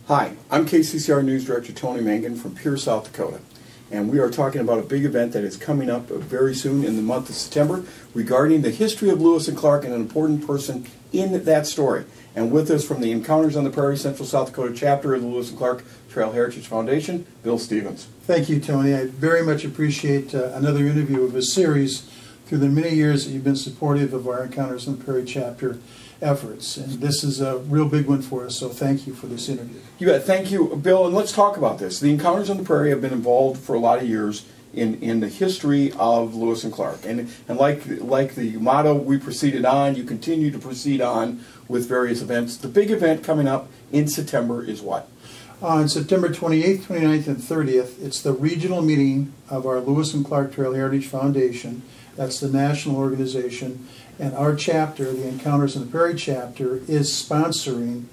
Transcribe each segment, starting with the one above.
Hi, I'm KCCR News Director Tony Mangan from Pierre, South Dakota, and we are talking about a big event that is coming up very soon in the month of September regarding the history of Lewis and Clark and an important person in that story. And with us from the Encounters on the Prairie Central South Dakota chapter of the Lewis and Clark Trail Heritage Foundation, Bill Stevens. Thank you, Tony. I very much appreciate another interview of a series through the many years that you've been supportive of our Encounters on the Prairie chapter efforts. And this is a real big one for us, so thank you for this interview. You bet. Thank you, Bill, and let's talk about this. The Encounters on the Prairie have been involved for a lot of years in the history of Lewis and Clark. And like the motto, we proceeded on, you continue to proceed on with various events. The big event coming up in September is what? On September 28th, 29th, and 30th, it's the regional meeting of our Lewis and Clark Trail Heritage Foundation. That's the national organization. And our chapter, the Encounters on the Prairie chapter, is sponsoring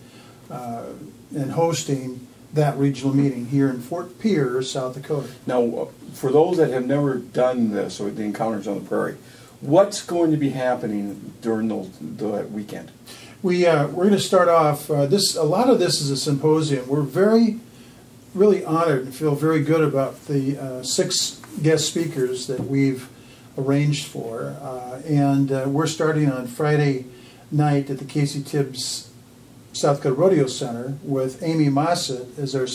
and hosting that regional meeting here in Fort Pierre, South Dakota. Now, for those that have never done this, or the Encounters on the Prairie, what's going to be happening during the weekend? We're going to start off, a lot of this is a symposium. We're really honored and feel very good about the 6 guest speakers that we've arranged for. We're starting on Friday night at the KCTHF South Dakota Rodeo Center with Amy Mossett as our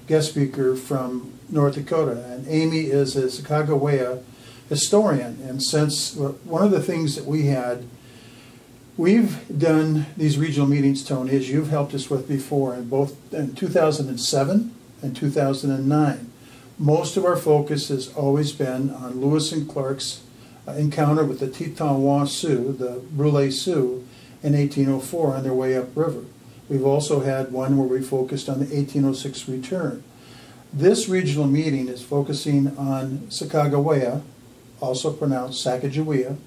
guest speaker from North Dakota. And Amy is a Sacagawea historian. And since one of the things that we've done these regional meetings, Tony, as you've helped us with before, in 2007 and 2009. Most of our focus has always been on Lewis and Clark's encounter with the Teton Sioux, the Brule Sioux, in 1804 on their way upriver. We've also had one where we focused on the 1806 return. This regional meeting is focusing on Sacagawea, also pronounced Sacagawea,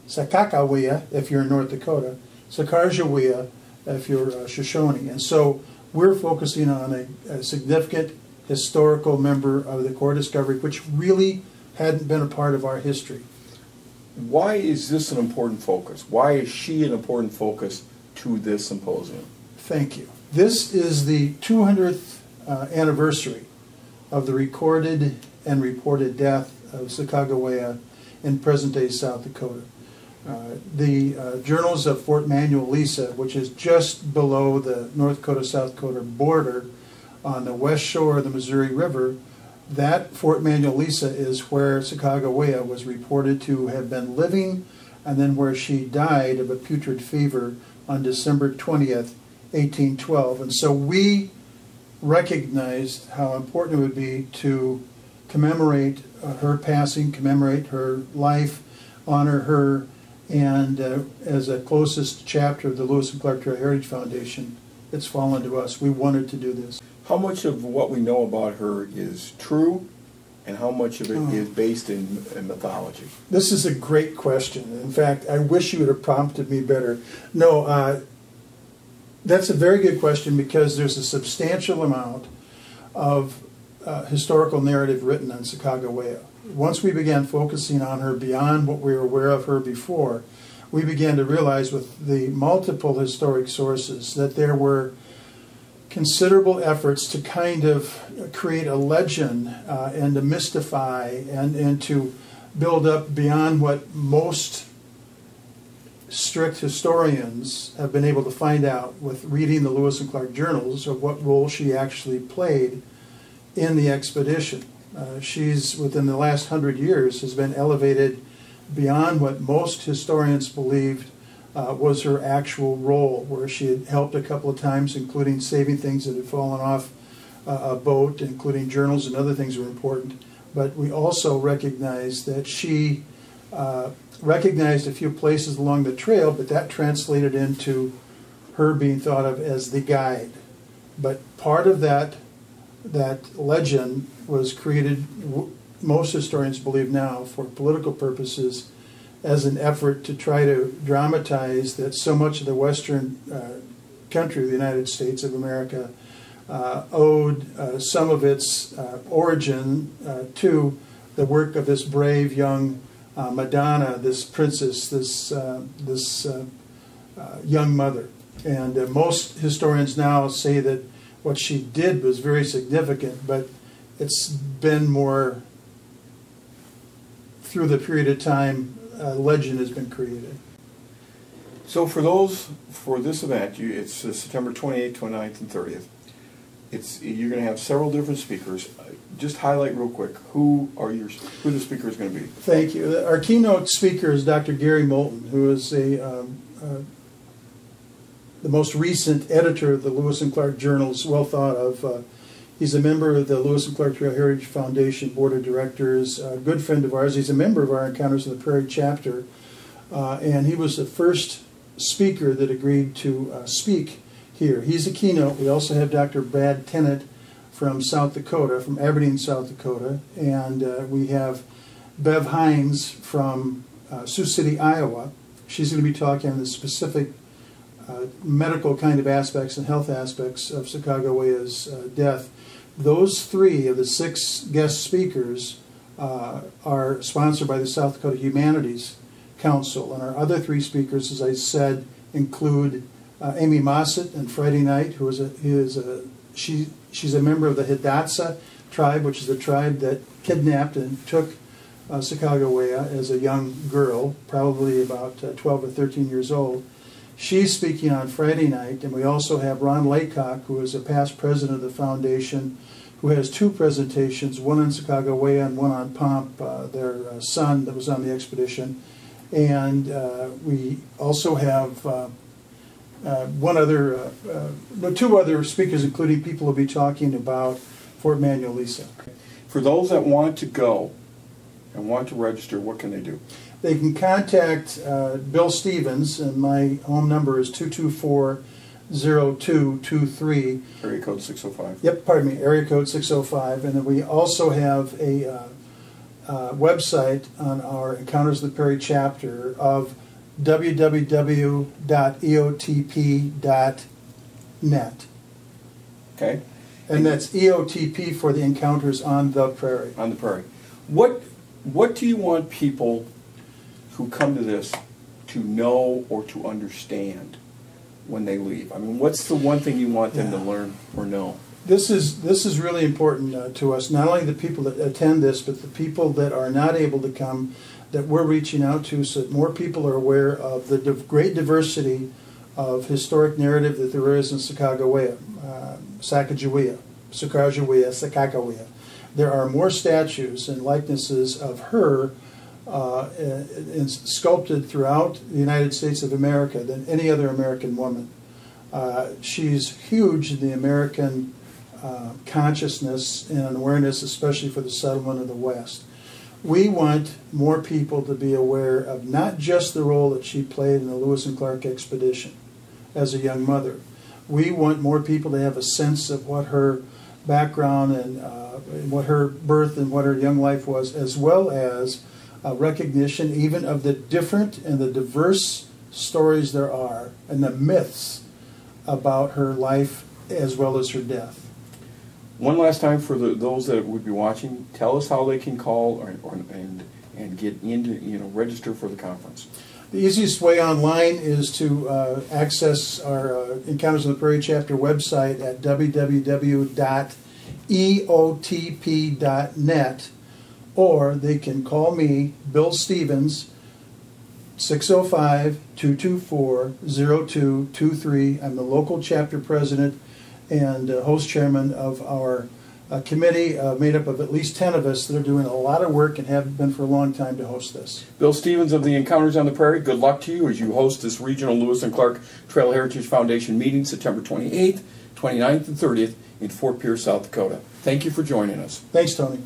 Sacagawea if you're in North Dakota, Sacagawea if you're Shoshone. And so we're focusing on a significant historical member of the Corps Discovery, which really hadn't been a part of our history. Why is this an important focus? Why is she an important focus to this symposium? Thank you. This is the 200th anniversary of the recorded and reported death of Sacagawea in present-day South Dakota. The journals of Fort Manuel Lisa, which is just below the North Dakota-South Dakota border on the west shore of the Missouri River, that Fort Manuel Lisa is where Sacagawea was reported to have been living, and then where she died of a putrid fever on December 20th, 1812. And so we recognized how important it would be to commemorate her passing, commemorate her life, honor her, and as a closest chapter of the Lewis and Clark Trail Heritage Foundation, it's fallen to us. We wanted to do this. How much of what we know about her is true, and how much of it is based in mythology? This is a great question. In fact, I wish you would have prompted me better. No, that's a very good question, because there's a substantial amount of historical narrative written on Sacagawea. Once we began focusing on her beyond what we were aware of her before, we began to realize with the multiple historic sources that there were considerable efforts to kind of create a legend and to mystify and to build up beyond what most strict historians have been able to find out with reading the Lewis and Clark journals of what role she actually played in the expedition. She's, within the last 100 years, has been elevated beyond what most historians believed was her actual role, where she had helped a couple of times, including saving things that had fallen off a boat, including journals and other things that were important. But we also recognize that she recognized a few places along the trail, but that translated into her being thought of as the guide. But part of that legend was created, most historians believe now, for political purposes, as an effort to try to dramatize that so much of the western country of the United States of America owed some of its origin to the work of this brave young Madonna, this princess, this young mother. And most historians now say that what she did was very significant, but it's been more through the period of time legend has been created. So for this event, it's September 28th, 29th, and 30th. You're going to have several different speakers. Just highlight real quick who the speaker is going to be. Thank you. Our keynote speaker is Dr. Gary Moulton, who is the most recent editor of the Lewis and Clark Journals. Well thought of. He's a member of the Lewis and Clark Trail Heritage Foundation Board of Directors. A good friend of ours. He's a member of our Encounters in the Prairie chapter, and he was the first speaker that agreed to speak here. He's a keynote. We also have Dr. Brad Tennant from South Dakota, from Aberdeen, South Dakota, and we have Bev Hines from Sioux City, Iowa. She's going to be talking on the specific medical kind of aspects and health aspects of Sacagawea's death. Those 3 of the 6 guest speakers are sponsored by the South Dakota Humanities Council, and our other 3 speakers, as I said, include Amy Mossett on Friday night, who she's a member of the Hidatsa tribe, which is the tribe that kidnapped and took Sacagawea as a young girl, probably about 12 or 13 years old. She's speaking on Friday night, and we also have Ron Laycock, who is a past president of the foundation, who has 2 presentations, one on Sacagawea and one on Pomp, their son that was on the expedition. And we also have 2 other speakers, including people who will be talking about Fort Manuel-Lisa. For those that want to go and want to register, what can they do? They can contact Bill Stevens, and my home number is 224-0223. Area code 605. Yep, pardon me, area code 605. And then we also have a website on our Encounters of the Prairie chapter of www.eotp.net. Okay. And that's EOTP for the Encounters on the Prairie. On the Prairie. What do you want people who come to this to know or to understand when they leave? I mean, what's the one thing you want them to learn or know? This is really important to us, not only the people that attend this, but the people that are not able to come, that we're reaching out to, so that more people are aware of the great diversity of historic narrative that there is in Sacagawea, Sacagawea. There are more statues and likenesses of her sculpted throughout the United States of America than any other American woman. She's huge in the American consciousness and awareness, especially for the settlement of the West. We want more people to be aware of not just the role that she played in the Lewis and Clark expedition as a young mother. We want more people to have a sense of what her background and what her birth and what her young life was, as well as recognition even of the different and the diverse stories there are and the myths about her life as well as her death. One last time for those that would be watching, tell us how they can call and get into, register for the conference. The easiest way online is to access our Encounters in the Prairie chapter website at www.eotp.net, or they can call me, Bill Stevens, 605-224-0223. I'm the local chapter president and host chairman of our committee made up of at least 10 of us that are doing a lot of work and have been for a long time to host this. Bill Stevens of the Encounters on the Prairie, good luck to you as you host this regional Lewis and Clark Trail Heritage Foundation meeting September 28th, 29th, and 30th in Fort Pierre, South Dakota. Thank you for joining us. Thanks, Tony.